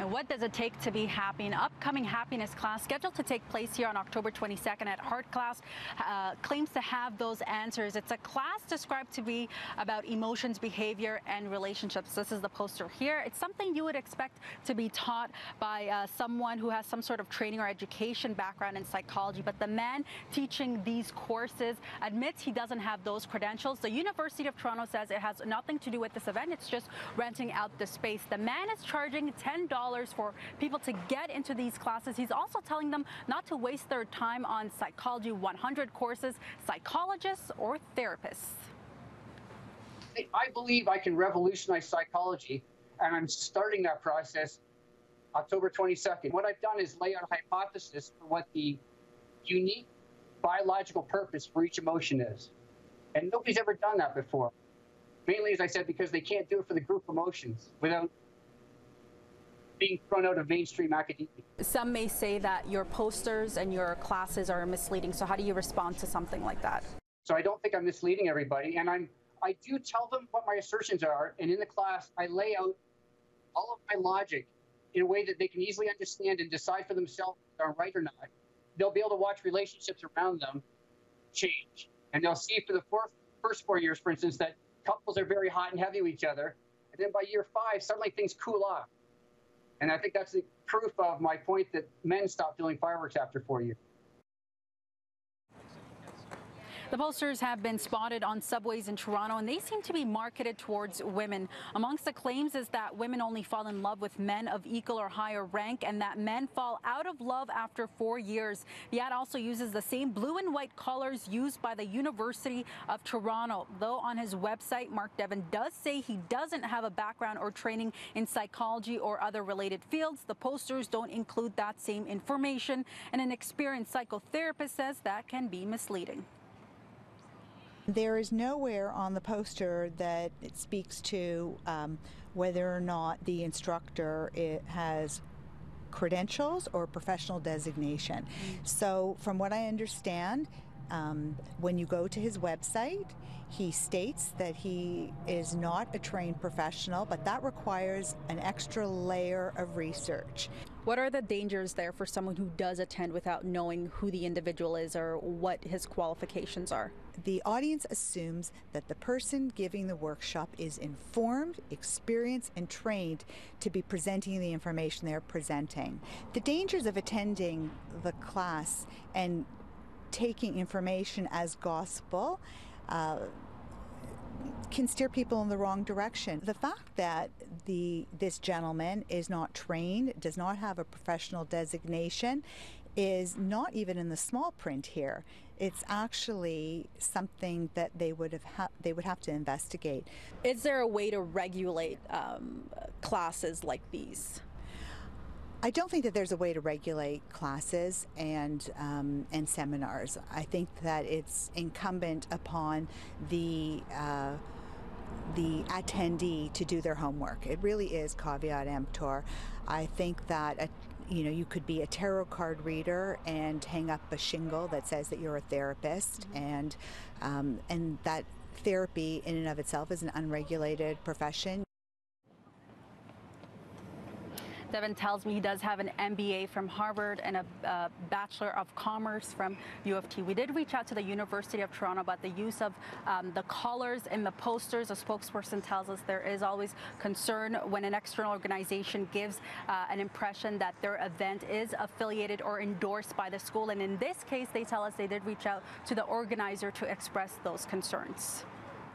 And what does it take to be happy? An upcoming happiness class scheduled to take place here on October 22nd at Heart Class claims to have those answers. It's a class described to be about emotions, behavior, and relationships. This is the poster here. It's something you would expect to be taught by someone who has some sort of training or education background in psychology. But the man teaching these courses admits he doesn't have those credentials. The University of Toronto says it has nothing to do with this event. It's just renting out the space. The man is charging $10 for people to get into these classes. He's also telling them not to waste their time on Psychology 100 courses, psychologists or therapists. I believe I can revolutionize psychology, and I'm starting that process October 22nd. What I've done is lay out a hypothesis for what the unique biological purpose for each emotion is. And nobody's ever done that before. Mainly, as I said, because they can't do it for the group emotions without being thrown out of mainstream academia. Some may say that your posters and your classes are misleading. So how do you respond to something like that? So I don't think I'm misleading everybody. And I do tell them what my assertions are. And in the class, I lay out all of my logic in a way that they can easily understand and decide for themselves if they're right or not. They'll be able to watch relationships around them change. And they'll see for the first 4 years, for instance, that couples are very hot and heavy with each other. And then by year 5, suddenly things cool off. And I think that's the proof of my point that men stop doing fireworks after 4 years. The posters have been spotted on subways in Toronto, and they seem to be marketed towards women. Amongst the claims is that women only fall in love with men of equal or higher rank, and that men fall out of love after 4 years. The ad also uses the same blue and white colors used by the University of Toronto. Though on his website, Mark Devon does say he doesn't have a background or training in psychology or other related fields. The posters don't include that same information, and an experienced psychotherapist says that can be misleading. There is nowhere on the poster that it speaks to whether or not the instructor has credentials or professional designation. So from what I understand, when you go to his website, he states that he is not a trained professional, but that requires an extra layer of research. What are the dangers there for someone who does attend without knowing who the individual is or what his qualifications are? The audience assumes that the person giving the workshop is informed, experienced, and trained to be presenting the information they're presenting. The dangers of attending the class and taking information as gospel can steer people in the wrong direction. The fact that this gentleman is not trained, does not have a professional designation, is not even in the small print here. It's actually something that they would have to investigate. Is there a way to regulate classes like these? I don't think that there's a way to regulate classes and seminars. I think that it's incumbent upon the attendee to do their homework. It really is caveat emptor. I think that you could be a tarot card reader and hang up a shingle that says that you're a therapist, and that therapy in and of itself is an unregulated profession. Devon tells me he does have an MBA from Harvard and a Bachelor of Commerce from U of T. We did reach out to the University of Toronto about the use of the colors in the posters. A spokesperson tells us there is always concern when an external organization gives an impression that their event is affiliated or endorsed by the school. And in this case, they tell us they did reach out to the organizer to express those concerns.